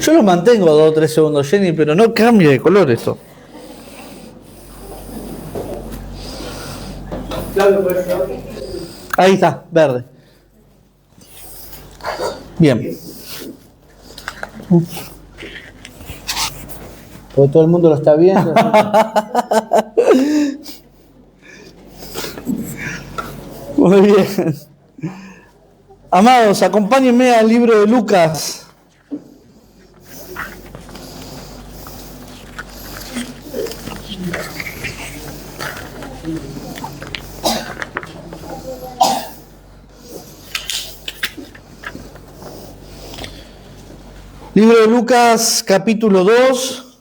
Yo lo mantengo 2 o 3 segundos, Jenny, pero no cambie de color esto. Ahí está, verde. Bien. Porque todo el mundo lo está viendo. Muy bien. Amados, acompáñenme al libro de Lucas. Libro de Lucas, capítulo 2.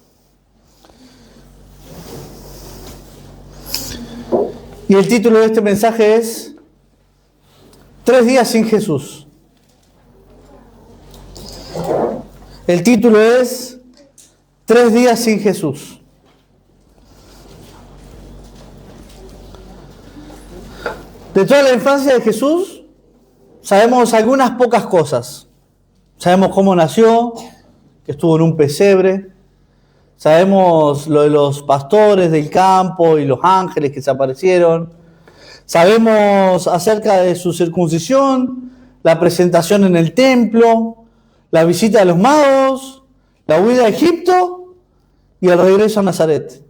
Y el título de este mensaje es 3 días sin Jesús. El título es 3 días sin Jesús. De toda la infancia de Jesús, sabemos algunas pocas cosas. Sabemos cómo nació, que estuvo en un pesebre. Sabemos lo de los pastores del campo y los ángeles que se aparecieron. Sabemos acerca de su circuncisión, la presentación en el templo, la visita de los magos, la huida a Egipto y el regreso a Nazaret.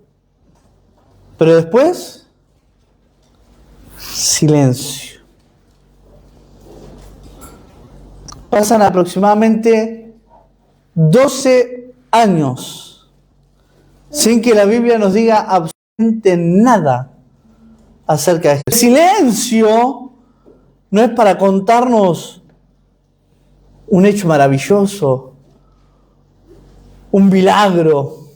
Pero después, silencio. Pasan aproximadamente 12 años sin que la Biblia nos diga absolutamente nada acerca de esto. El silencio no es para contarnos un hecho maravilloso, un milagro.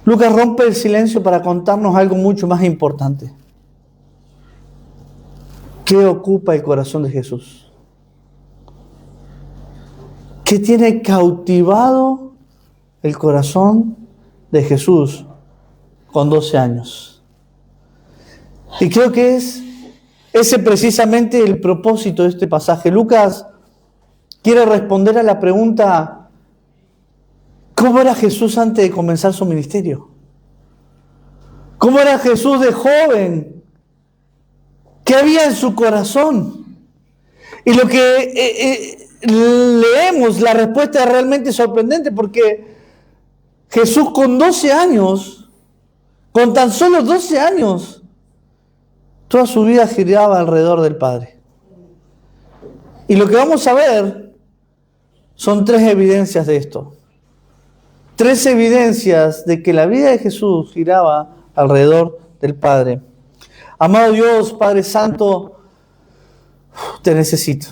Lucas rompe el silencio para contarnos algo mucho más importante. ¿Qué ocupa el corazón de Jesús? ¿Qué tiene cautivado el corazón de Jesús con 12 años? Y creo que es ese precisamente el propósito de este pasaje. Lucas quiere responder a la pregunta: ¿cómo era Jesús antes de comenzar su ministerio? ¿Cómo era Jesús de joven? ¿Qué había en su corazón? Y lo que leemos, la respuesta es realmente sorprendente, porque Jesús con 12 años, con tan solo 12 años, toda su vida giraba alrededor del Padre. Y lo que vamos a ver son 3 evidencias de esto. 3 evidencias de que la vida de Jesús giraba alrededor del Padre. Amado Dios, Padre Santo, te necesito.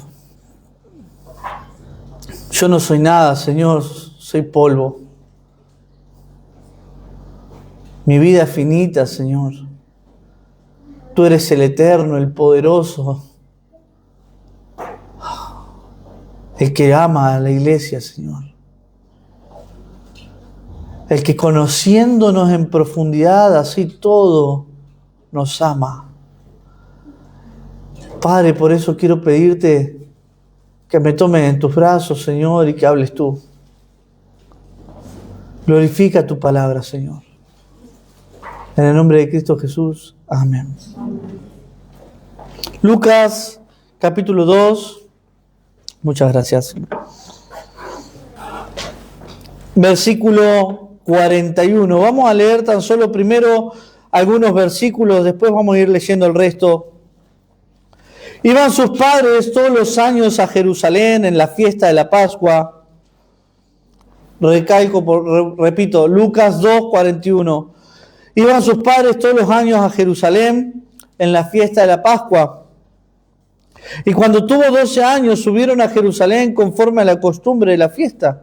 Yo no soy nada, Señor, soy polvo. Mi vida es finita, Señor. Tú eres el eterno, el poderoso, el que ama a la iglesia, Señor. El que conociéndonos en profundidad, así todo, nos ama. Padre, por eso quiero pedirte que me tomes en tus brazos, Señor, y que hables tú. Glorifica tu palabra, Señor. En el nombre de Cristo Jesús. Amén. Lucas, capítulo 2. Muchas gracias. Versículo 41. Vamos a leer tan solo primero algunos versículos, después vamos a ir leyendo el resto. Iban sus padres todos los años a Jerusalén en la fiesta de la Pascua. Repito, Lucas 2, 41. Iban sus padres todos los años a Jerusalén en la fiesta de la Pascua. Y cuando tuvo 12 años subieron a Jerusalén conforme a la costumbre de la fiesta.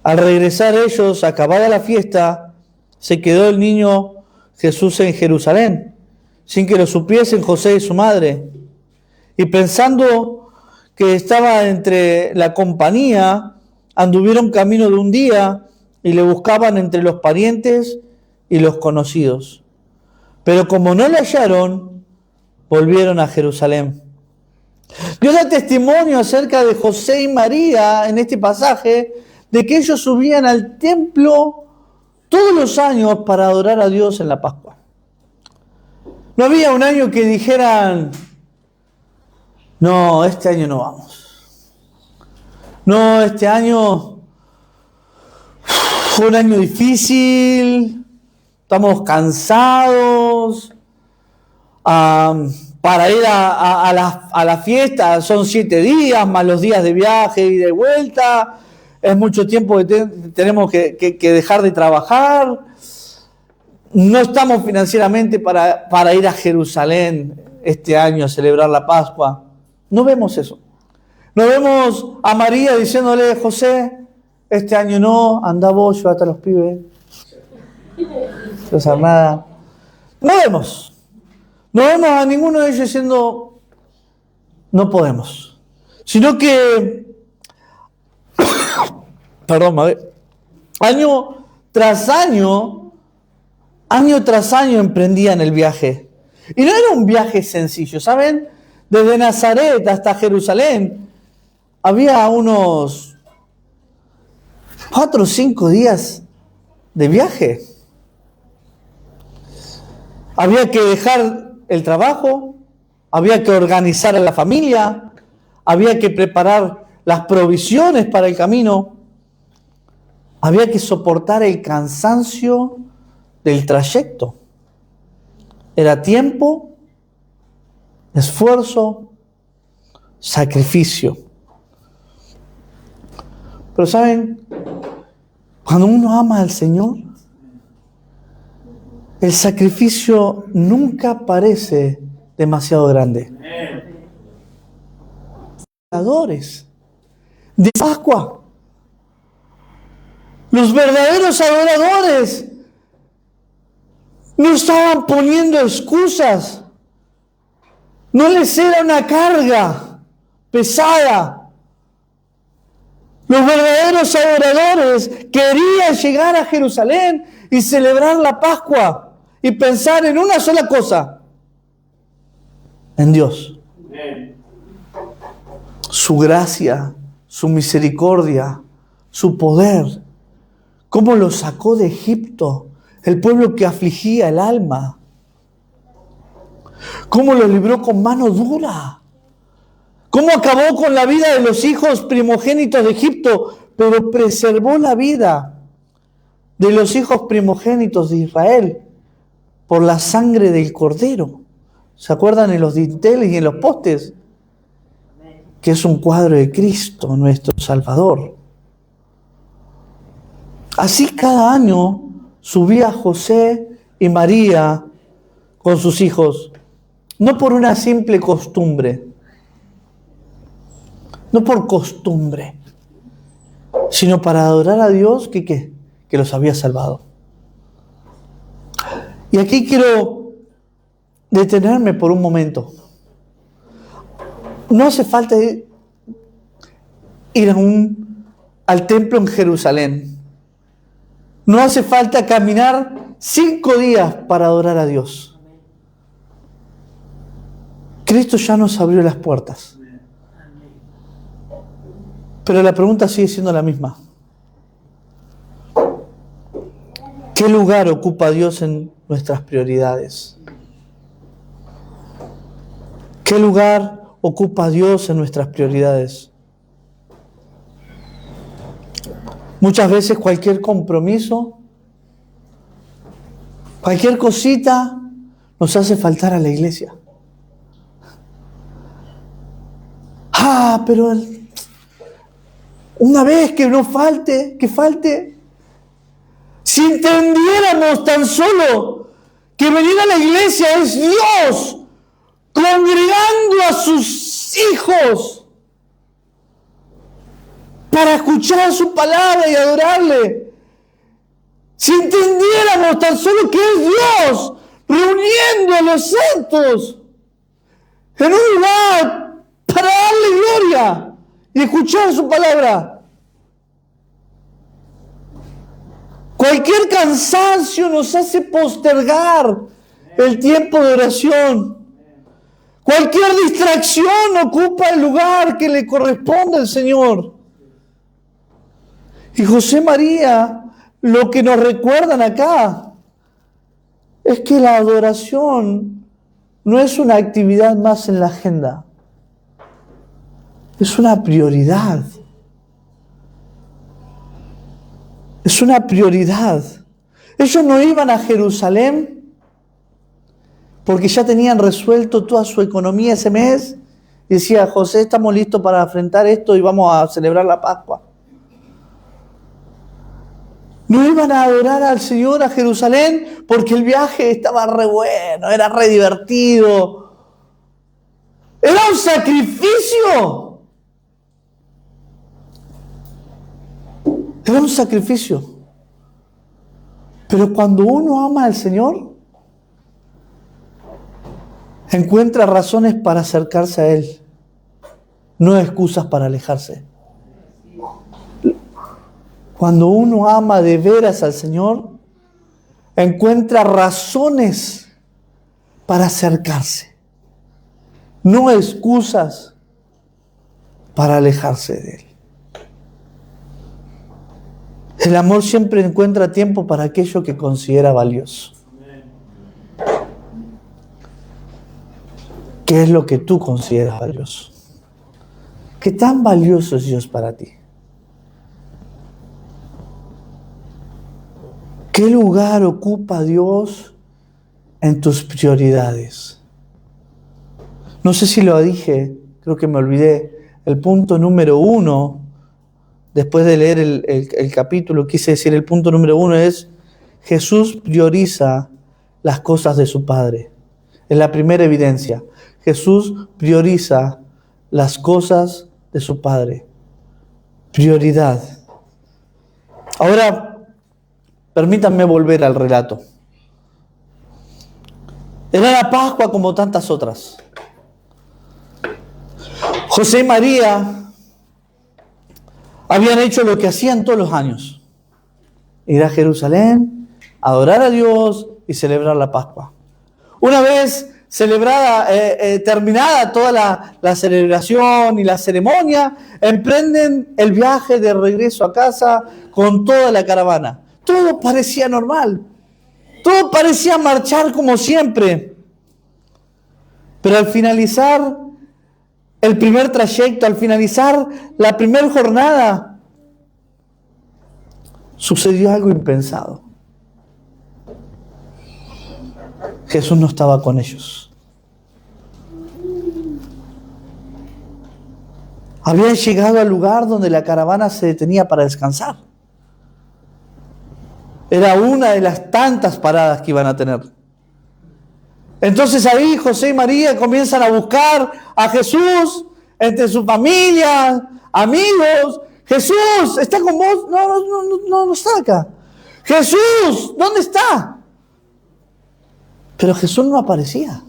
Al regresar ellos, acabada la fiesta, se quedó el niño Jesús en Jerusalén, sin que lo supiesen José y su madre. Y pensando que estaba entre la compañía, anduvieron camino de un día y le buscaban entre los parientes y los conocidos. Pero como no le hallaron, volvieron a Jerusalén. Dios da testimonio acerca de José y María en este pasaje, de que ellos subían al templo todos los años para adorar a Dios en la Pascua. No había un año que dijeran, no, este año no vamos. No, este año fue un año difícil, estamos cansados. Para ir a la fiesta son 7 días, más los días de viaje y de vuelta. Es mucho tiempo que tenemos que dejar de trabajar. No estamos financieramente para ir a Jerusalén este año a celebrar la Pascua. No vemos eso. No vemos a María diciéndole, José, este año no, anda vos, llévate a los pibes. No hacer nada. No vemos. No vemos a ninguno de ellos diciendo, no podemos. Sino que, perdón, año tras año emprendían el viaje. Y no era un viaje sencillo, ¿saben? Desde Nazaret hasta Jerusalén había unos 4 o 5 días de viaje. Había que dejar el trabajo, había que organizar a la familia, había que preparar las provisiones para el camino, había que soportar el cansancio del trayecto. Era tiempo, esfuerzo, sacrificio. Pero ¿saben? Cuando uno ama al Señor, el sacrificio nunca parece demasiado grande. Adoradores de Pascua. Los verdaderos adoradores no estaban poniendo excusas. No les era una carga pesada. Los verdaderos adoradores querían llegar a Jerusalén y celebrar la Pascua y pensar en una sola cosa: en Dios. Su gracia, su misericordia, su poder. Cómo los sacó de Egipto, el pueblo que afligía el alma. Cómo los libró con mano dura. Cómo acabó con la vida de los hijos primogénitos de Egipto, pero preservó la vida de los hijos primogénitos de Israel por la sangre del Cordero. ¿Se acuerdan en los dinteles y en los postes? Que es un cuadro de Cristo, nuestro Salvador. Así cada año subía José y María con sus hijos, no por una simple costumbre, no por costumbre, sino para adorar a Dios que los había salvado. Y aquí quiero detenerme por un momento. No hace falta ir al templo en Jerusalén. No hace falta caminar 5 días para adorar a Dios. Cristo ya nos abrió las puertas. Pero la pregunta sigue siendo la misma. ¿Qué lugar ocupa Dios en nuestras prioridades? ¿Qué lugar ocupa Dios en nuestras prioridades? Muchas veces cualquier compromiso, cualquier cosita nos hace faltar a la iglesia. Pero una vez que no falte, que falte. Si entendiéramos tan solo que venir a la iglesia es Dios congregando a sus hijos para escuchar su palabra y adorarle. Si entendiéramos tan solo que es Dios reuniendo a los santos en un lugar para darle gloria y escuchar su palabra. Cualquier cansancio nos hace postergar el tiempo de oración. Cualquier distracción ocupa el lugar que le corresponde al Señor. Y José y María, lo que nos recuerdan acá, es que la adoración no es una actividad más en la agenda. Es una prioridad. Es una prioridad. Ellos no iban a Jerusalén porque ya tenían resuelto toda su economía ese mes. Y decía, José, estamos listos para enfrentar esto y vamos a celebrar la Pascua. No iban a adorar al Señor a Jerusalén porque el viaje estaba re bueno, era re divertido. Era un sacrificio. Era un sacrificio. Pero cuando uno ama al Señor, encuentra razones para acercarse a Él, no excusas para alejarse. Cuando uno ama de veras al Señor, encuentra razones para acercarse, no excusas para alejarse de Él. El amor siempre encuentra tiempo para aquello que considera valioso. ¿Qué es lo que tú consideras valioso? ¿Qué tan valioso es Dios para ti? ¿Qué lugar ocupa Dios en tus prioridades? No sé si lo dije, creo que me olvidé. El punto número 1, después de leer el capítulo, quise decir el punto número 1 es: Jesús prioriza las cosas de su Padre. Es la primera evidencia. Jesús prioriza las cosas de su Padre. Prioridad. Ahora, permítanme volver al relato. Era la Pascua como tantas otras. José y María habían hecho lo que hacían todos los años: ir a Jerusalén, adorar a Dios y celebrar la Pascua. Una vez celebrada, terminada toda la celebración y la ceremonia, emprenden el viaje de regreso a casa con toda la caravana. Todo parecía normal, todo parecía marchar como siempre. Pero al finalizar el primer trayecto, al finalizar la primera jornada, sucedió algo impensado. Jesús no estaba con ellos. Habían llegado al lugar donde la caravana se detenía para descansar. Era una de las tantas paradas que iban a tener. Entonces ahí José y María comienzan a buscar a Jesús entre su familia, amigos. Jesús, ¿está con vos? No está acá. Jesús, ¿dónde está? Pero Jesús no aparecía.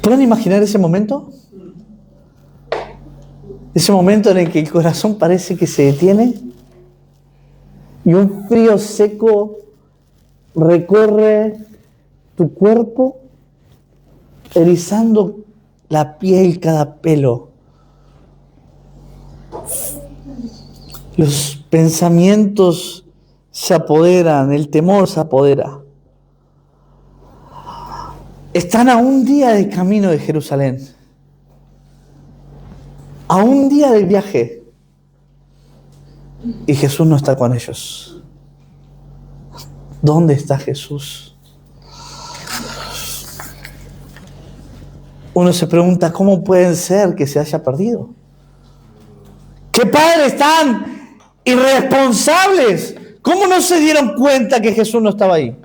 ¿Pueden imaginar ese momento? Ese momento en el que el corazón parece que se detiene y un frío seco recorre tu cuerpo, erizando la piel, cada pelo. Los pensamientos se apoderan, el temor se apodera. Están a un día de camino de Jerusalén, a un día de viaje, y Jesús no está con ellos. ¿Dónde está Jesús? Uno se pregunta, ¿cómo puede ser que se haya perdido? ¿Qué padres tan irresponsables? ¿Cómo no se dieron cuenta que Jesús no estaba ahí?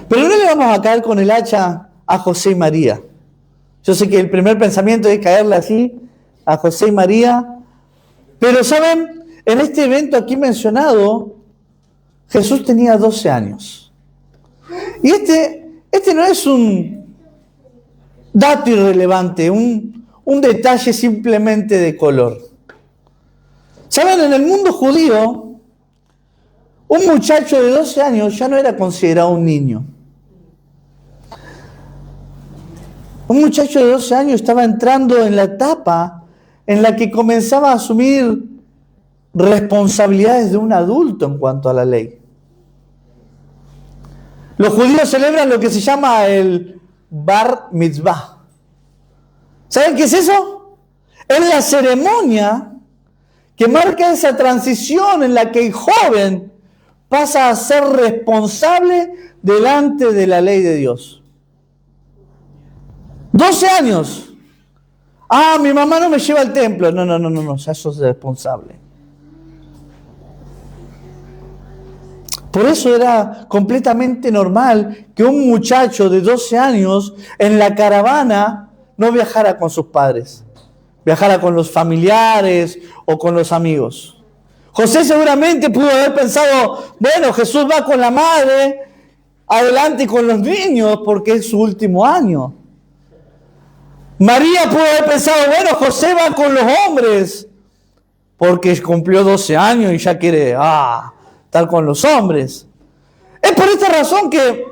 Pero no le vamos a caer con el hacha a José y María. Yo sé que el primer pensamiento es caerle así a José y María. Pero ¿saben? En este evento aquí mencionado, Jesús tenía 12 años. Y este no es un dato irrelevante, un detalle simplemente de color. ¿Saben? En el mundo judío, Un muchacho de 12 años ya no era considerado un niño. Un muchacho de 12 años estaba entrando en la etapa en la que comenzaba a asumir responsabilidades de un adulto en cuanto a la ley. Los judíos celebran lo que se llama el Bar Mitzvah. ¿Saben qué es eso? Es la ceremonia que marca esa transición en la que el joven pasa a ser responsable delante de la ley de Dios. 12 años. Ah, mi mamá no me lleva al templo. No, ya sos responsable. Por eso era completamente normal que un muchacho de 12 años en la caravana no viajara con sus padres, viajara con los familiares o con los amigos. José seguramente pudo haber pensado, bueno, Jesús va con la madre, adelante con los niños porque es su último año. María pudo haber pensado, bueno, José va con los hombres porque cumplió 12 años y ya quiere estar con los hombres. Es por esta razón que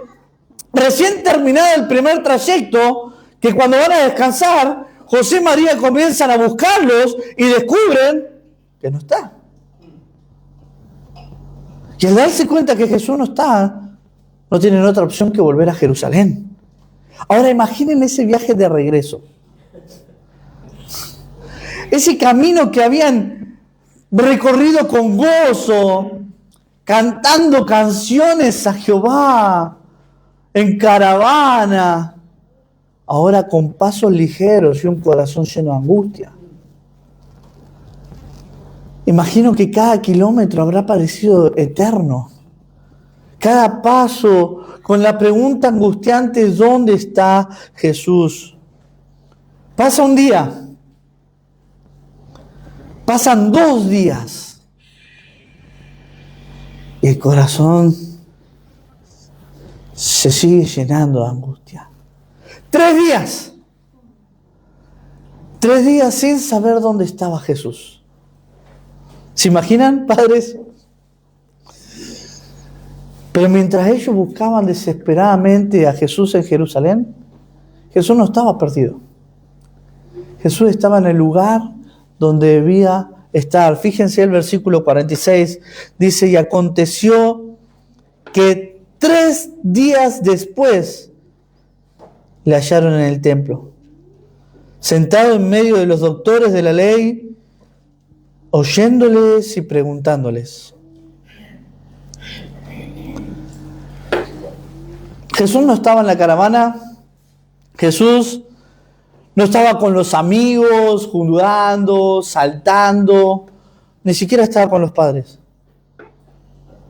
recién terminado el primer trayecto, que cuando van a descansar, José y María comienzan a buscarlos y descubren que no está. Y al darse cuenta que Jesús no está, no tienen otra opción que volver a Jerusalén. Ahora imaginen ese viaje de regreso. Ese camino que habían recorrido con gozo, cantando canciones a Jehová, en caravana, ahora con pasos ligeros y un corazón lleno de angustia. Imagino que cada kilómetro habrá parecido eterno. Cada paso con la pregunta angustiante, ¿dónde está Jesús? Pasa un día. Pasan 2 días. Y el corazón se sigue llenando de angustia. 3 días. 3 días sin saber dónde estaba Jesús. ¿Se imaginan, padres? Pero mientras ellos buscaban desesperadamente a Jesús en Jerusalén, Jesús no estaba perdido. Jesús estaba en el lugar donde debía estar. Fíjense el versículo 46, dice, y aconteció que 3 días después le hallaron en el templo, sentado en medio de los doctores de la ley, oyéndoles y preguntándoles. Jesús no estaba en la caravana, Jesús no estaba con los amigos, jugando, saltando, ni siquiera estaba con los padres.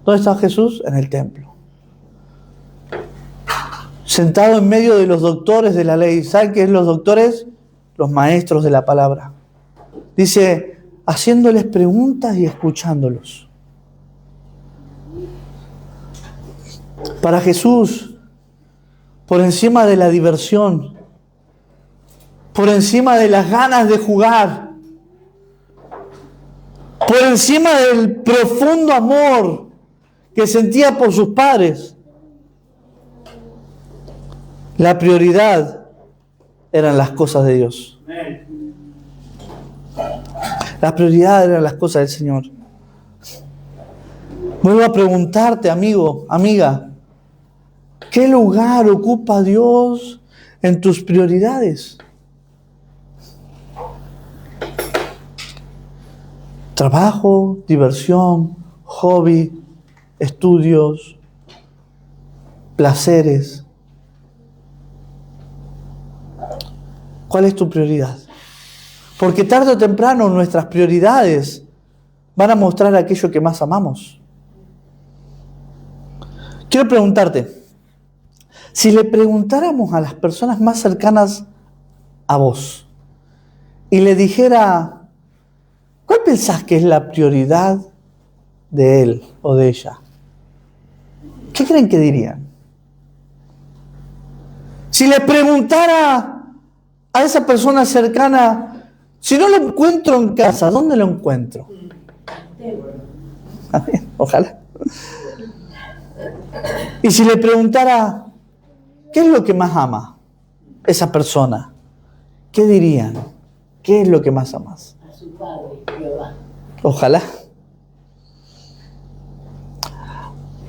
¿Dónde estaba Jesús? En el templo. Sentado en medio de los doctores de la ley. ¿Saben qué es los doctores? Los maestros de la palabra. Dice, haciéndoles preguntas y escuchándolos. Para Jesús, por encima de la diversión, por encima de las ganas de jugar, por encima del profundo amor que sentía por sus padres, la prioridad eran las cosas de Dios. La prioridad eran las cosas del Señor. Vuelvo a preguntarte, amigo, amiga, ¿qué lugar ocupa Dios en tus prioridades? Trabajo, diversión, hobby, estudios, placeres. ¿Cuál es tu prioridad? Porque tarde o temprano nuestras prioridades van a mostrar aquello que más amamos. Quiero preguntarte, si le preguntáramos a las personas más cercanas a vos y le dijera, ¿cuál pensás que es la prioridad de él o de ella? ¿Qué creen que dirían? Si le preguntara a esa persona cercana, si no lo encuentro en casa, ¿dónde lo encuentro? Ojalá. Y si le preguntara, ¿qué es lo que más ama esa persona? ¿Qué dirían? ¿Qué es lo que más amas? A su padre, Jehová. Ojalá.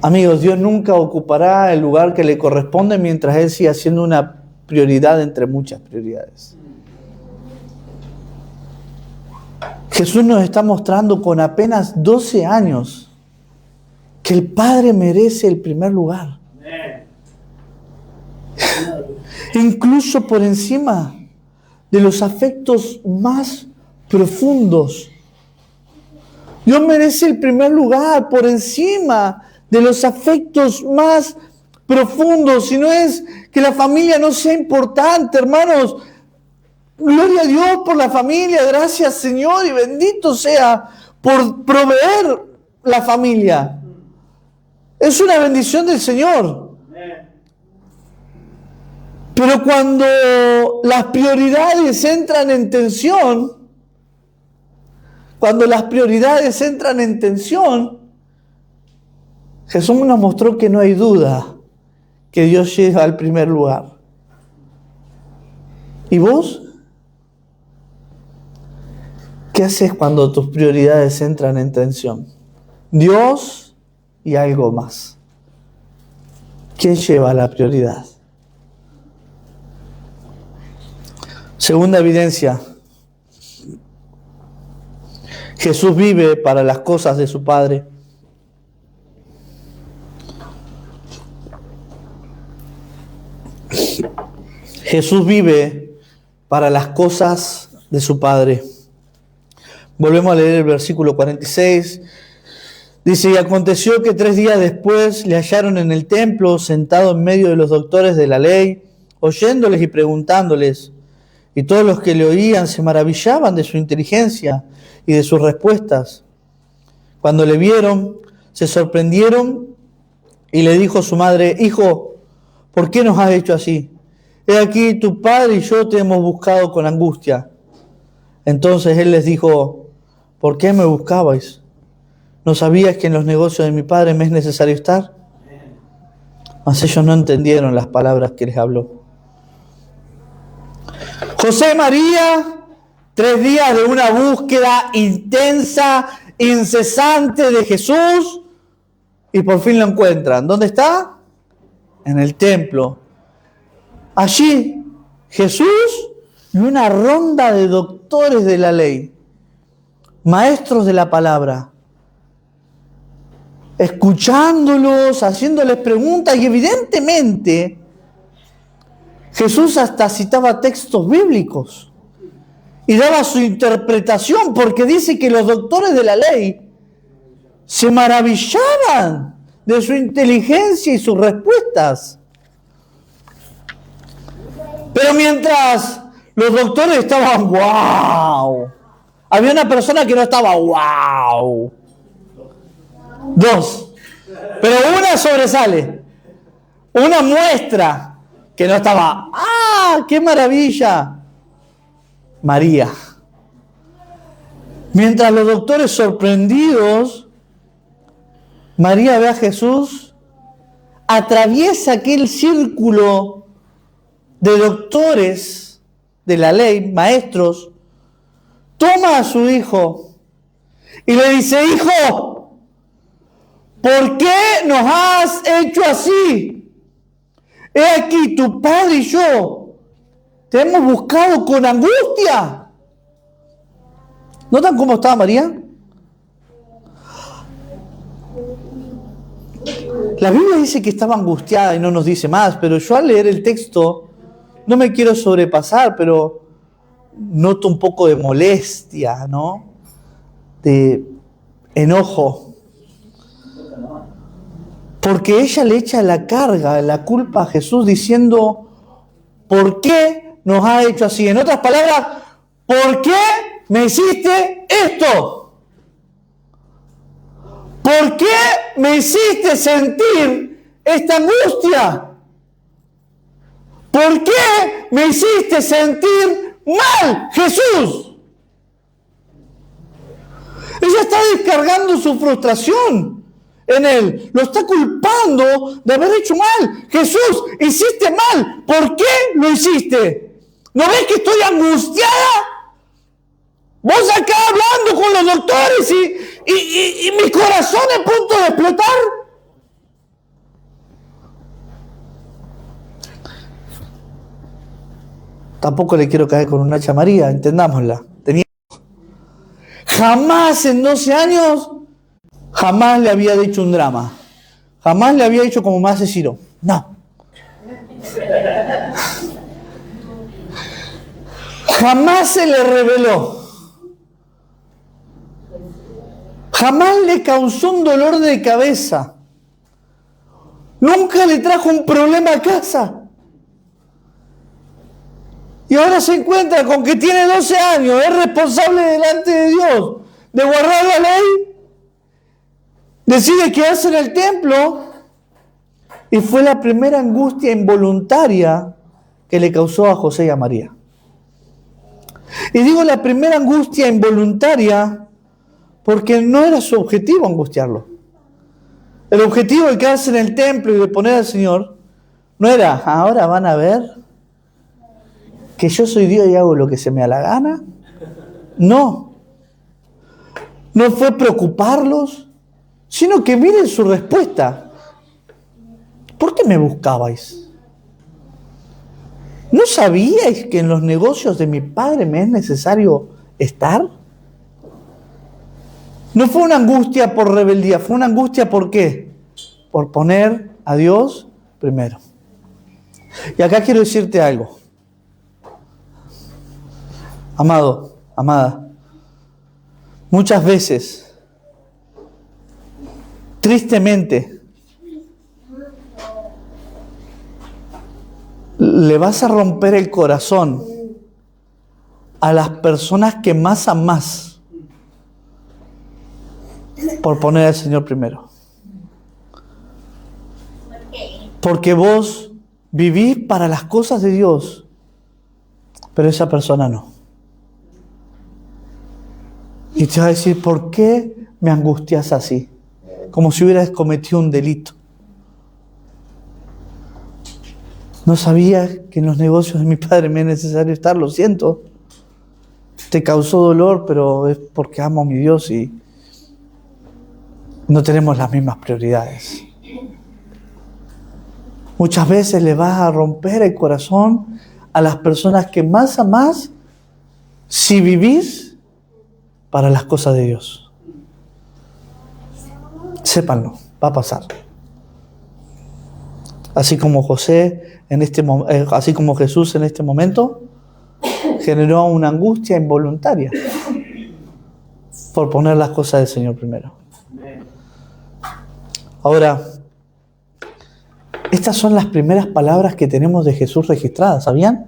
Amigos, Dios nunca ocupará el lugar que le corresponde mientras Él siga siendo una prioridad entre muchas prioridades. Jesús nos está mostrando con apenas 12 años que el Padre merece el primer lugar. Incluso por encima de los afectos más profundos. Dios merece el primer lugar por encima de los afectos más profundos. Si no es que la familia no sea importante, hermanos, gloria a Dios por la familia, gracias Señor y bendito sea por proveer la familia. Es una bendición del Señor. Pero cuando las prioridades entran en tensión, Jesús nos mostró que no hay duda que Dios llega al primer lugar. ¿Y vos? ¿Qué haces cuando tus prioridades entran en tensión? Dios y algo más. ¿Quién lleva la prioridad? Segunda evidencia. Jesús vive para las cosas de su Padre. Jesús vive para las cosas de su Padre. Volvemos a leer el versículo 46. Dice, y aconteció que 3 días después le hallaron en el templo, sentado en medio de los doctores de la ley, oyéndoles y preguntándoles. Y todos los que le oían se maravillaban de su inteligencia y de sus respuestas. Cuando le vieron, se sorprendieron y le dijo su madre, hijo, ¿por qué nos has hecho así? He aquí, tu padre y yo te hemos buscado con angustia. Entonces él les dijo, ¿por qué me buscabais? ¿No sabías que en los negocios de mi padre me es necesario estar? Mas ellos no entendieron las palabras que les habló. José y María, 3 días de una búsqueda intensa, incesante de Jesús, y por fin lo encuentran. ¿Dónde está? En el templo. Allí, Jesús y una ronda de doctores de la ley, maestros de la palabra, escuchándolos, haciéndoles preguntas, y evidentemente Jesús hasta citaba textos bíblicos y daba su interpretación, porque dice que los doctores de la ley se maravillaban de su inteligencia y sus respuestas. Pero mientras los doctores estaban wow, había una persona que no estaba wow. 2. Pero una sobresale. Una muestra que no estaba ¡ah, qué maravilla! María. Mientras los doctores sorprendidos, María ve a Jesús, atraviesa aquel círculo de doctores de la ley, maestros, toma a su hijo y le dice, hijo, ¿por qué nos has hecho así? He aquí, tu padre y yo te hemos buscado con angustia. ¿Notan cómo estaba María? La Biblia dice que estaba angustiada y no nos dice más, pero yo al leer el texto no me quiero sobrepasar, pero noto un poco de molestia, ¿no? De enojo. Porque ella le echa la carga, la culpa a Jesús diciendo, ¿por qué nos ha hecho así? En otras palabras, ¿por qué me hiciste esto? ¿Por qué me hiciste sentir esta angustia? ¿Por qué me hiciste sentir mal, Jesús? Ella está descargando su frustración. en él. Lo está culpando de haber hecho mal. Jesús, hiciste mal. ¿Por qué lo hiciste? ¿No ves que estoy angustiada? Vos acá hablando con los doctores y mi corazón a punto de explotar. Tampoco le quiero caer con un hacha a María, entendámosla. Jamás en 12 años, jamás le había dicho un drama. Jamás le había dicho como me hace Ciro. No. Jamás se le reveló. Jamás le causó un dolor de cabeza. Nunca le trajo un problema a casa. Y ahora se encuentra con que tiene 12 años, es responsable delante de Dios de guardar la ley. Decide quedarse en el templo y fue la primera angustia involuntaria que le causó a José y a María. Y digo la primera angustia involuntaria porque no era su objetivo angustiarlo. El objetivo de quedarse en el templo y de poner al Señor no era, ahora van a ver que yo soy Dios y hago lo que se me da la gana. No. No fue preocuparlos, sino que miren su respuesta. ¿Por qué me buscabais? ¿No sabíais que en los negocios de mi padre me es necesario estar? No fue una angustia por rebeldía, fue una angustia ¿por qué? Por poner a Dios primero. Y acá quiero decirte algo. Amado, amada, muchas veces, tristemente, le vas a romper el corazón a las personas que más amás por poner al Señor primero. Porque vos vivís para las cosas de Dios, pero esa persona no. Y te va a decir, ¿por qué me angustias así? Como si hubieras cometido un delito. No sabía que en los negocios de mi padre me es necesario estar, lo siento. Te causó dolor, pero es porque amo a mi Dios y no tenemos las mismas prioridades. Muchas veces le vas a romper el corazón a las personas que más amás si vivís para las cosas de Dios. Sépanlo, va a pasar. Así como así como Jesús en este momento generó una angustia involuntaria por poner las cosas del Señor primero. Ahora, estas son las primeras palabras que tenemos de Jesús registradas, ¿sabían?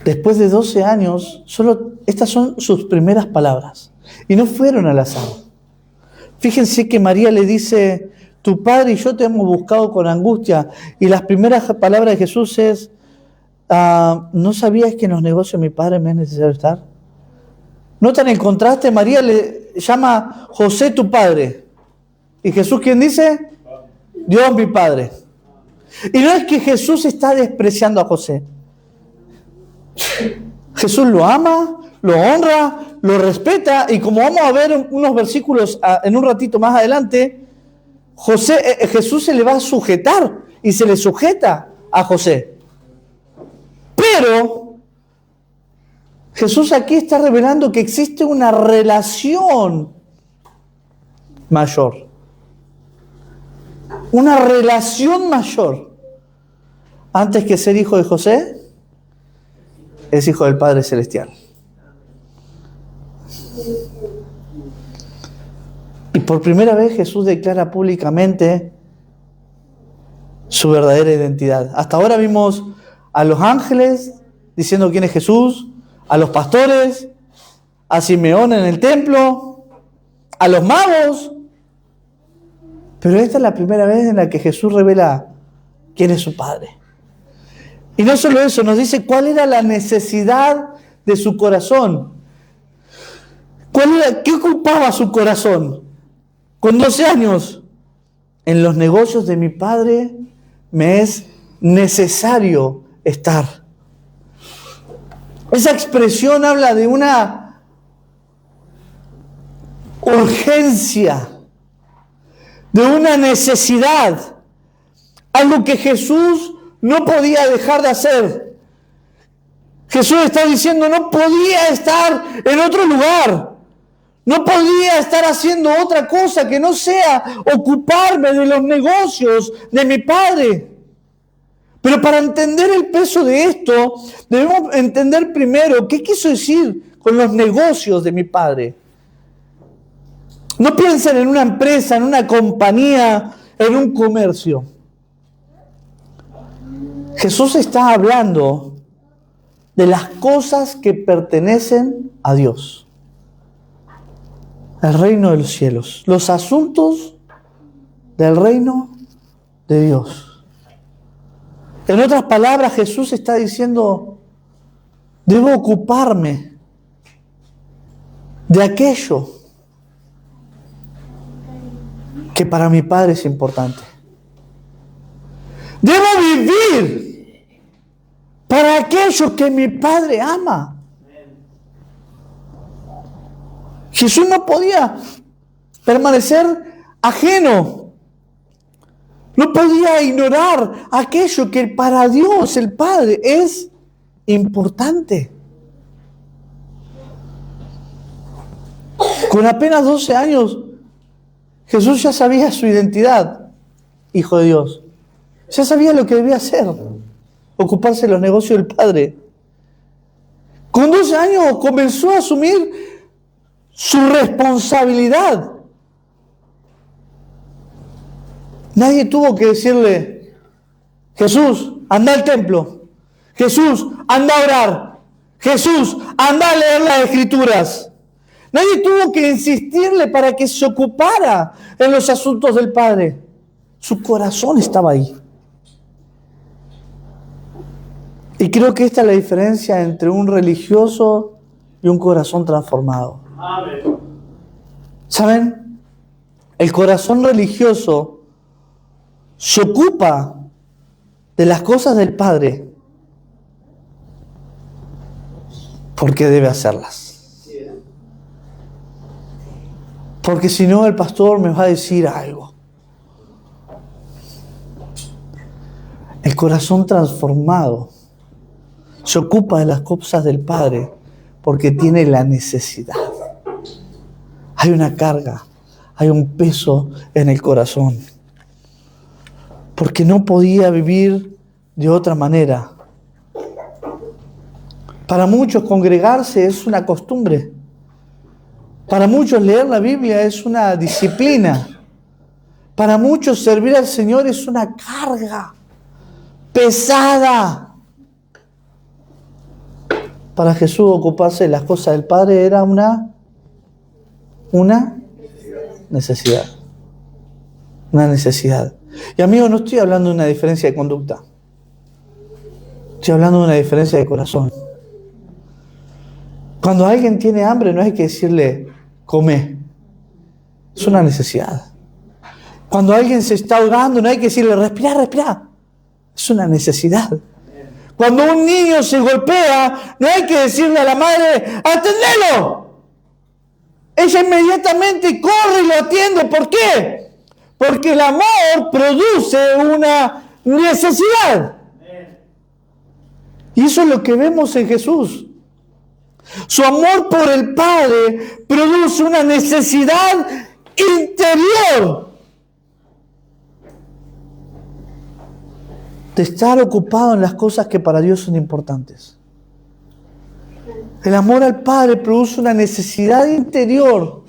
Después de 12 años, solo estas son sus primeras palabras. Y no fueron al azar. Fíjense que María le dice, tu padre y yo te hemos buscado con angustia. Y las primeras palabras de Jesús es, ¿no sabías que en los negocios de mi padre me es necesario estar? ¿Notan el contraste? María le llama José tu padre. ¿Y Jesús quién dice? Dios mi padre. Y no es que Jesús está despreciando a José. Jesús lo ama, lo honra, lo respeta y como vamos a ver unos versículos en un ratito más adelante, Jesús se le va a sujetar y se le sujeta a José. Pero Jesús aquí está revelando que existe una relación mayor. Una relación mayor. Antes que ser hijo de José, es hijo del Padre Celestial. Y por primera vez Jesús declara públicamente su verdadera identidad. Hasta ahora vimos a los ángeles diciendo quién es Jesús, a los pastores, a Simeón en el templo, a los magos. Pero esta es la primera vez en la que Jesús revela quién es su Padre. Y no solo eso, nos dice cuál era la necesidad de su corazón. ¿Qué ocupaba su corazón? Con 12 años, en los negocios de mi padre me es necesario estar. Esa expresión habla de una urgencia, de una necesidad, algo que Jesús no podía dejar de hacer. Jesús está diciendo, no podía estar en otro lugar, no podía estar haciendo otra cosa que no sea ocuparme de los negocios de mi Padre. Pero para entender el peso de esto, debemos entender primero qué quiso decir con los negocios de mi Padre. No piensen en una empresa, en una compañía, en un comercio. Jesús está hablando de las cosas que pertenecen a Dios. El reino de los cielos. Los asuntos del reino de Dios. En otras palabras, Jesús está diciendo, debo ocuparme de aquello que para mi Padre es importante. Debo vivir para aquello que mi Padre ama. Jesús no podía permanecer ajeno. No podía ignorar aquello que para Dios, el Padre, es importante. Con apenas 12 años, Jesús ya sabía su identidad, Hijo de Dios. Ya sabía lo que debía hacer, ocuparse de los negocios del Padre. Con 12 años comenzó a asumir su responsabilidad. Nadie tuvo que decirle, Jesús, anda al templo. Jesús, anda a orar. Jesús, anda a leer las Escrituras. Nadie tuvo que insistirle para que se ocupara en los asuntos del Padre. Su corazón estaba ahí. Y creo que esta es la diferencia entre un religioso y un corazón transformado. Amén. ¿Saben? El corazón religioso se ocupa de las cosas del Padre porque debe hacerlas. Porque si no, el pastor me va a decir algo. El corazón transformado se ocupa de las cosas del Padre porque tiene la necesidad. Hay una carga, hay un peso en el corazón. Porque no podía vivir de otra manera. Para muchos congregarse es una costumbre. Para muchos leer la Biblia es una disciplina. Para muchos servir al Señor es una carga pesada. Para Jesús ocuparse de las cosas del Padre era una necesidad. Una necesidad. Y amigos, no estoy hablando de una diferencia de conducta. Estoy hablando de una diferencia de corazón. Cuando alguien tiene hambre no hay que decirle, come. Es una necesidad. Cuando alguien se está ahogando no hay que decirle, respira, respira. Es una necesidad. Cuando un niño se golpea, no hay que decirle a la madre, ¡atendelo! Ella inmediatamente corre y lo atiende. ¿Por qué? Porque el amor produce una necesidad. Y eso es lo que vemos en Jesús. Su amor por el Padre produce una necesidad interior de estar ocupado en las cosas que para Dios son importantes. El amor al Padre produce una necesidad interior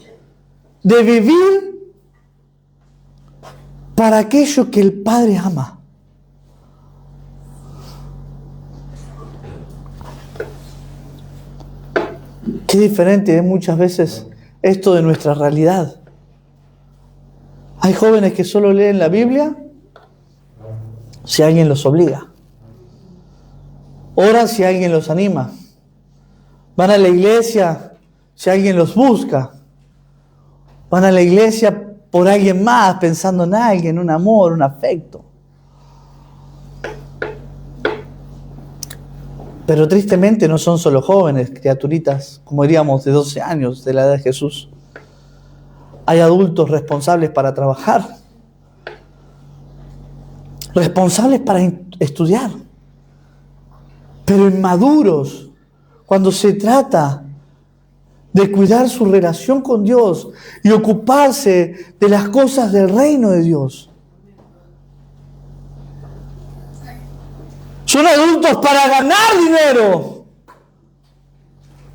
de vivir para aquello que el Padre ama. Qué diferente es muchas veces esto de nuestra realidad. Hay jóvenes que solo leen la Biblia si alguien los obliga. Oran si alguien los anima. Van a la iglesia si alguien los busca. Van a la iglesia por alguien más, pensando en alguien, un amor, un afecto. Pero tristemente no son solo jóvenes, criaturitas, como diríamos, de 12 años, de la edad de Jesús. Hay adultos responsables para trabajar, responsables para estudiar, pero inmaduros cuando se trata de cuidar su relación con Dios y ocuparse de las cosas del reino de Dios. Son adultos para ganar dinero,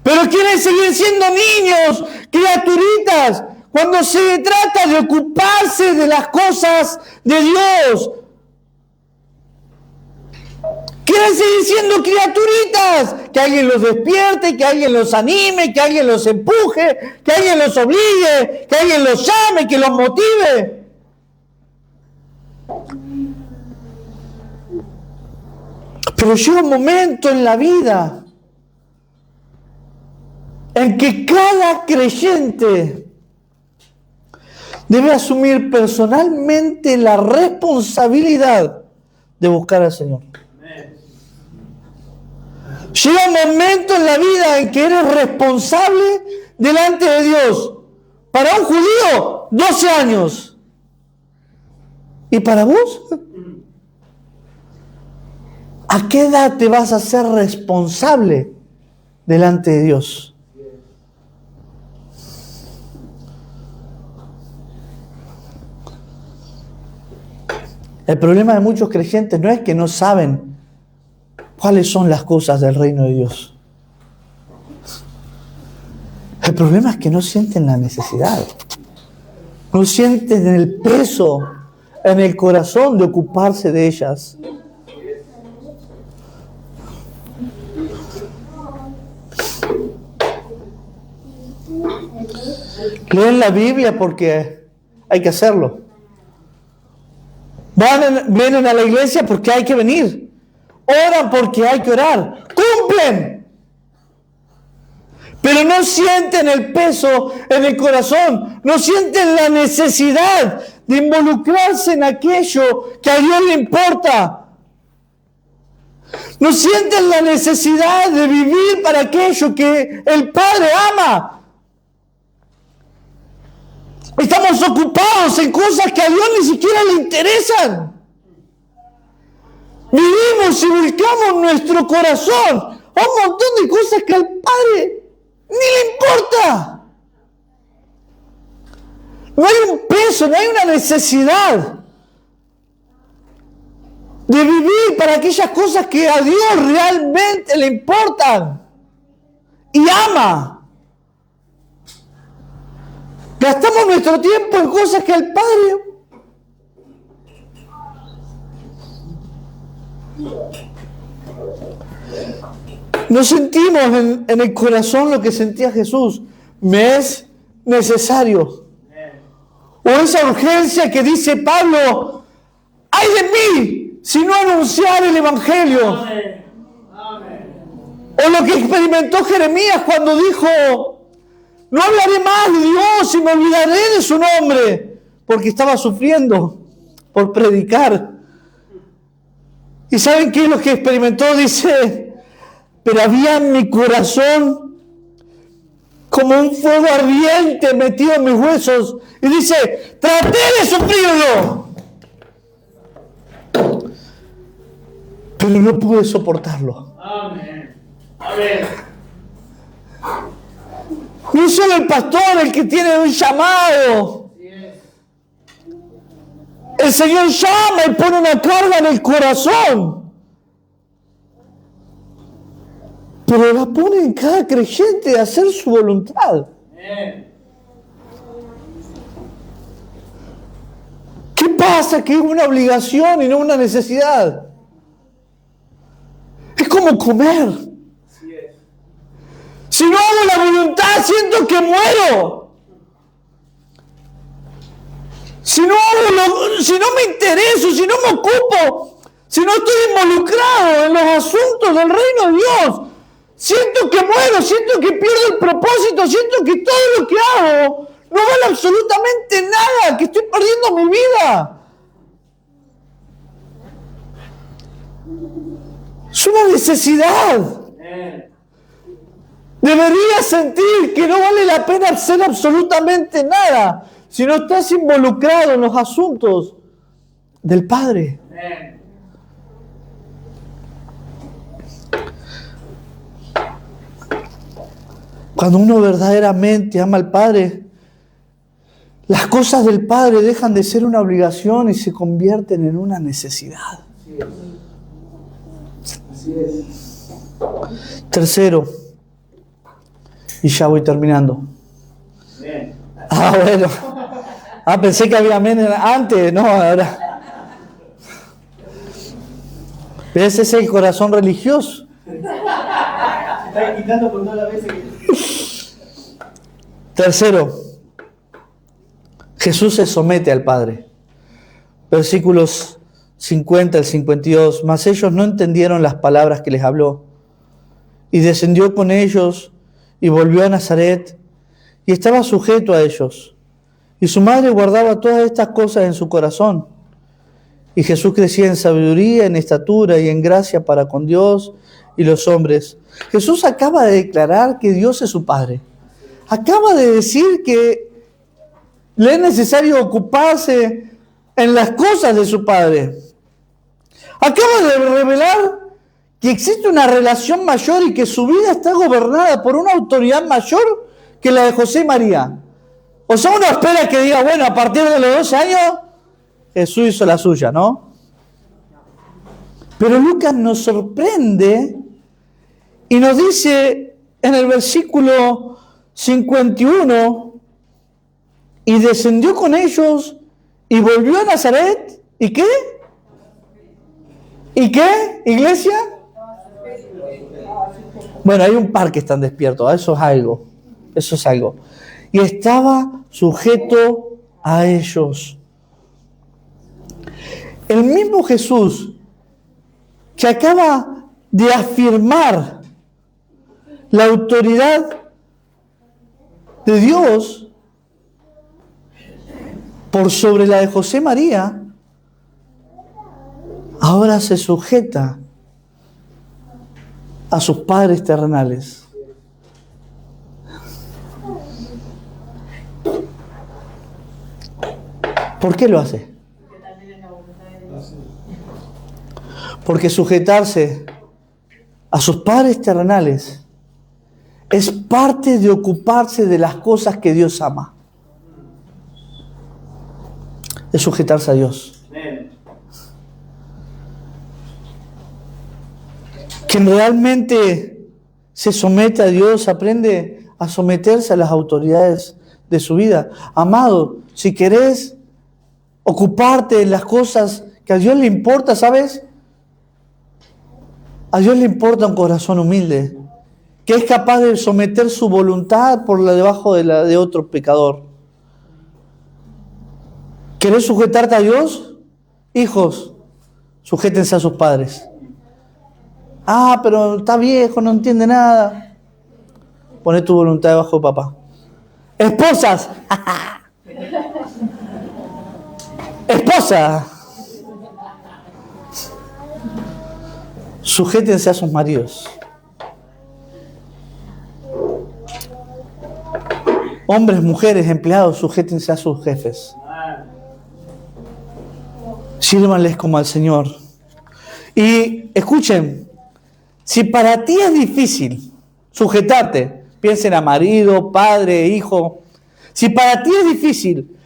pero quieren seguir siendo niños, criaturitas, cuando se trata de ocuparse de las cosas de Dios. Quieren seguir siendo criaturitas, que alguien los despierte, que alguien los anime, que alguien los empuje, que alguien los obligue, que alguien los llame, que los motive. Pero llega un momento en la vida en que cada creyente debe asumir personalmente la responsabilidad de buscar al Señor. Llega un momento en la vida en que eres responsable delante de Dios. Para un judío, 12 años. ¿Y para vos? ¿A qué edad te vas a ser responsable delante de Dios? El problema de muchos creyentes no es que no saben cuáles son las cosas del reino de Dios. El problema es que no sienten la necesidad. No sienten el peso en el corazón de ocuparse de ellas. Leen la Biblia porque hay que hacerlo. Vienen a la iglesia porque hay que venir. Oran porque hay que orar. Cumplen. Pero no sienten el peso en el corazón. No sienten la necesidad de involucrarse en aquello que a Dios le importa. No sienten la necesidad de vivir para aquello que el Padre ama. Estamos ocupados en cosas que a Dios ni siquiera le interesan. Vivimos y volcamos nuestro corazón a un montón de cosas que al Padre ni le importa. No hay un peso, no hay una necesidad de vivir para aquellas cosas que a Dios realmente le importan y ama. Gastamos nuestro tiempo en cosas que al Padre no sentimos en el corazón lo que sentía Jesús. Me es necesario. O esa urgencia que dice Pablo, ¡ay de mí si no anunciar el Evangelio! O lo que experimentó Jeremías cuando dijo, no hablaré más de Dios y me olvidaré de su nombre, porque estaba sufriendo por predicar. ¿Y saben qué es lo que experimentó? Dice, pero había en mi corazón como un fuego ardiente metido en mis huesos. Y dice, traté de sufrirlo, pero no pude soportarlo. Amén. Amén. No es solo el pastor el que tiene un llamado. El Señor llama y pone una carga en el corazón. Pero la pone en cada creyente de hacer su voluntad. ¿Qué pasa? Que es una obligación y no una necesidad. Es como comer. Si no hago la voluntad, siento que muero. Si no me intereso, si no me ocupo, si no estoy involucrado en los asuntos del reino de Dios, siento que muero, siento que pierdo el propósito, siento que todo lo que hago no vale absolutamente nada, que estoy perdiendo mi vida. Es una necesidad. Deberías sentir que no vale la pena hacer absolutamente nada si no estás involucrado en los asuntos del Padre. Cuando uno verdaderamente ama al Padre, las cosas del Padre dejan de ser una obligación y se convierten en una necesidad. Así es. Tercero, y ya voy terminando. Bueno. Pensé que había amén antes, no, ahora. Ese es el corazón religioso. Está quitando por todas las veces que... Tercero, Jesús se somete al Padre. Versículos 50 al 52. Mas ellos no entendieron las palabras que les habló. Y descendió con ellos y volvió a Nazaret y estaba sujeto a ellos. Y su madre guardaba todas estas cosas en su corazón. Y Jesús crecía en sabiduría, en estatura y en gracia para con Dios y los hombres. Jesús acaba de declarar que Dios es su Padre. Acaba de decir que le es necesario ocuparse en las cosas de su Padre. Acaba de revelar que existe una relación mayor y que su vida está gobernada por una autoridad mayor que la de José y María. O sea, uno espera que diga, bueno, a partir de los 12 años, Jesús hizo la suya, ¿no? Pero Lucas nos sorprende y nos dice en el versículo 51, y descendió con ellos y volvió a Nazaret. ¿Y qué? ¿Y qué, iglesia? Bueno, hay un par que están despiertos, eso es algo. Eso es algo. Y estaba sujeto a ellos. El mismo Jesús que acaba de afirmar la autoridad de Dios por sobre la de José María, ahora se sujeta a sus padres terrenales. ¿Por qué lo hace? Porque sujetarse a sus padres terrenales es parte de ocuparse de las cosas que Dios ama. Es sujetarse a Dios. Quien realmente se somete a Dios aprende a someterse a las autoridades de su vida. Amado, si querés ocuparte de las cosas que a Dios le importa, ¿sabes? A Dios le importa un corazón humilde, que es capaz de someter su voluntad por la debajo de la de otro pecador. ¿Querés sujetarte a Dios? Hijos, sujétense a sus padres. Pero está viejo, no entiende nada. Poné tu voluntad debajo de papá. Esposas. Esposa. Sujétense a sus maridos. Hombres, mujeres, empleados, sujétense a sus jefes. Sírvanles como al Señor. Y escuchen, si para ti es difícil sujetarte, piensen a marido, padre, hijo, si para ti es difícil,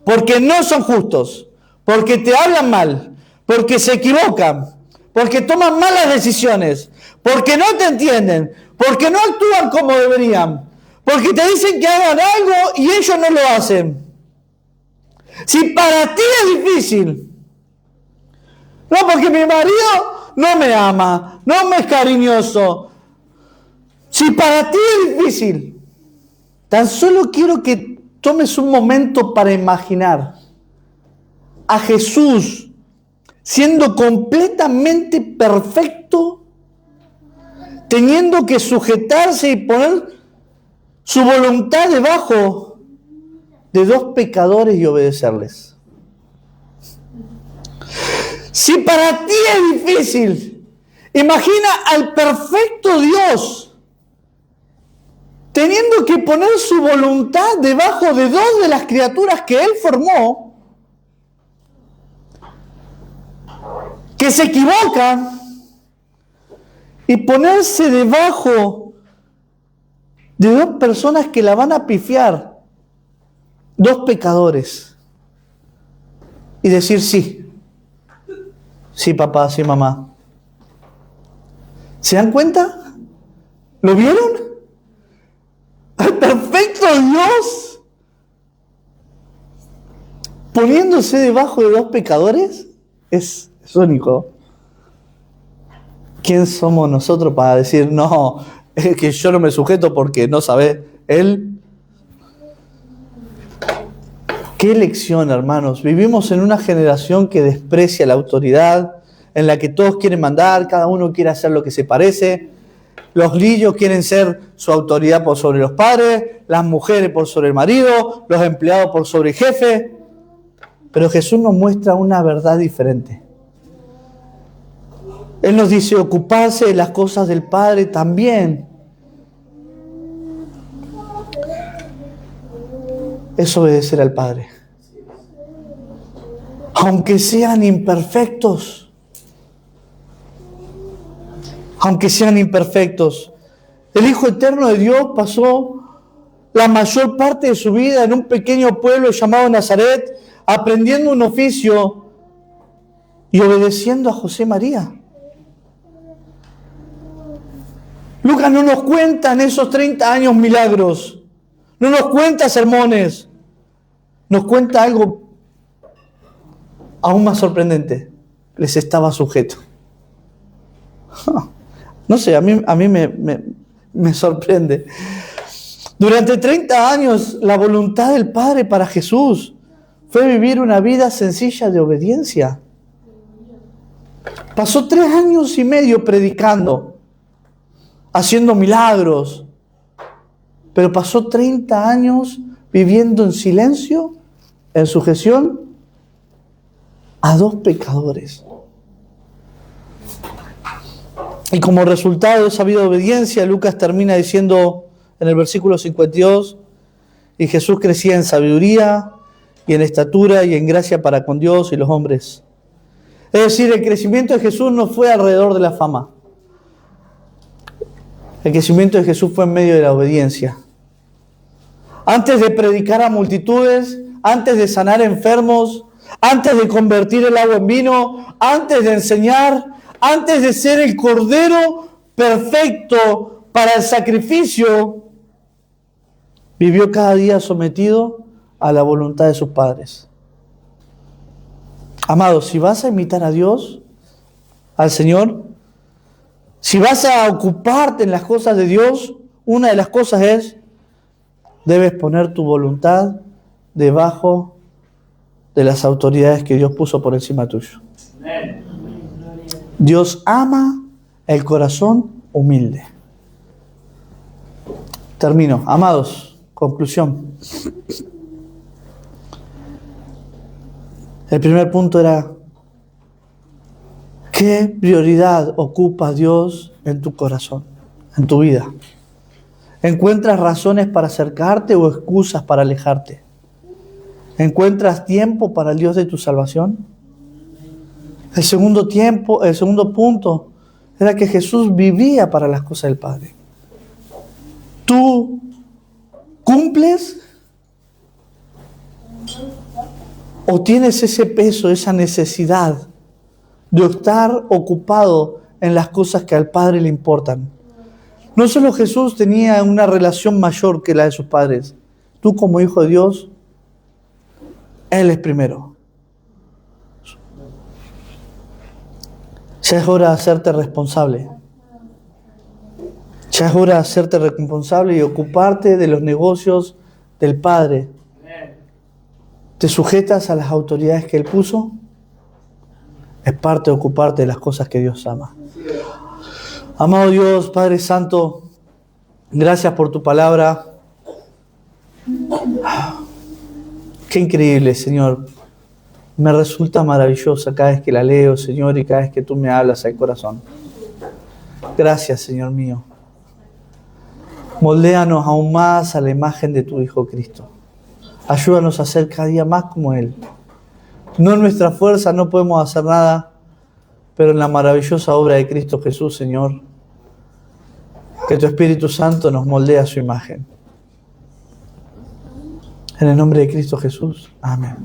porque no son justos, porque te hablan mal, porque se equivocan, porque toman malas decisiones, porque no te entienden, porque no actúan como deberían, porque te dicen que hagan algo y ellos no lo hacen. Si para ti es difícil, no, porque mi marido no me ama, no me es cariñoso. Si para ti es difícil, tan solo quiero que tomes un momento para imaginar a Jesús siendo completamente perfecto, teniendo que sujetarse y poner su voluntad debajo de dos pecadores y obedecerles. Si para ti es difícil, imagina al perfecto Dios teniendo que poner su voluntad debajo de dos de las criaturas que Él formó, que se equivocan, y ponerse debajo de dos personas que la van a pifiar, dos pecadores, y decir sí, sí papá, sí mamá. ¿Se dan cuenta? ¿Lo vieron? Al perfecto Dios poniéndose debajo de dos pecadores es único. ¿Quién somos nosotros para decir, no, es que yo no me sujeto porque no sabe? Él. Qué lección, hermanos. Vivimos en una generación que desprecia la autoridad, en la que todos quieren mandar, cada uno quiere hacer lo que se parece. Los grillos quieren ser su autoridad por sobre los padres, las mujeres por sobre el marido, los empleados por sobre el jefe. Pero Jesús nos muestra una verdad diferente. Él nos dice ocuparse de las cosas del Padre también. Es obedecer al Padre. Aunque sean imperfectos. Aunque sean imperfectos. El Hijo Eterno de Dios pasó la mayor parte de su vida en un pequeño pueblo llamado Nazaret, aprendiendo un oficio y obedeciendo a José y María. Lucas no nos cuenta en esos 30 años milagros, no nos cuenta sermones, nos cuenta algo aún más sorprendente: les estaba sujeto. No sé, a mí me sorprende. Durante 30 años la voluntad del Padre para Jesús fue vivir una vida sencilla de obediencia. Pasó 3 años y medio predicando, haciendo milagros, pero pasó 30 años viviendo en silencio, en sujeción a dos pecadores. Y como resultado de esa vida de obediencia, Lucas termina diciendo en el versículo 52, y Jesús crecía en sabiduría y en estatura y en gracia para con Dios y los hombres. Es decir, el crecimiento de Jesús no fue alrededor de la fama. El crecimiento de Jesús fue en medio de la obediencia. Antes de predicar a multitudes, antes de sanar enfermos, antes de convertir el agua en vino, antes de enseñar, antes de ser el Cordero perfecto para el sacrificio, vivió cada día sometido a la voluntad de sus padres. Amados, si vas a imitar a Dios, al Señor, si vas a ocuparte en las cosas de Dios, una de las cosas es, debes poner tu voluntad debajo de las autoridades que Dios puso por encima tuyo. Dios ama el corazón humilde. Termino. Amados, conclusión. El primer punto era, ¿qué prioridad ocupa Dios en tu corazón, en tu vida? ¿Encuentras razones para acercarte o excusas para alejarte? ¿Encuentras tiempo para el Dios de tu salvación? El segundo punto era que Jesús vivía para las cosas del Padre. ¿Tú cumples? ¿O tienes ese peso, esa necesidad de estar ocupado en las cosas que al Padre le importan? No solo Jesús tenía una relación mayor que la de sus padres. Tú como hijo de Dios, Él es primero. Ya es hora de hacerte responsable. Ya es hora de hacerte responsable y ocuparte de los negocios del Padre. ¿Te sujetas a las autoridades que Él puso? Es parte de ocuparte de las cosas que Dios ama. Amado Dios, Padre Santo, gracias por tu palabra. Qué increíble, Señor. Me resulta maravillosa cada vez que la leo, Señor, y cada vez que tú me hablas al corazón. Gracias, Señor mío. Moldéanos aún más a la imagen de tu Hijo Cristo. Ayúdanos a ser cada día más como Él. No en nuestra fuerza no podemos hacer nada, pero en la maravillosa obra de Cristo Jesús, Señor, que tu Espíritu Santo nos moldea a su imagen. En el nombre de Cristo Jesús. Amén.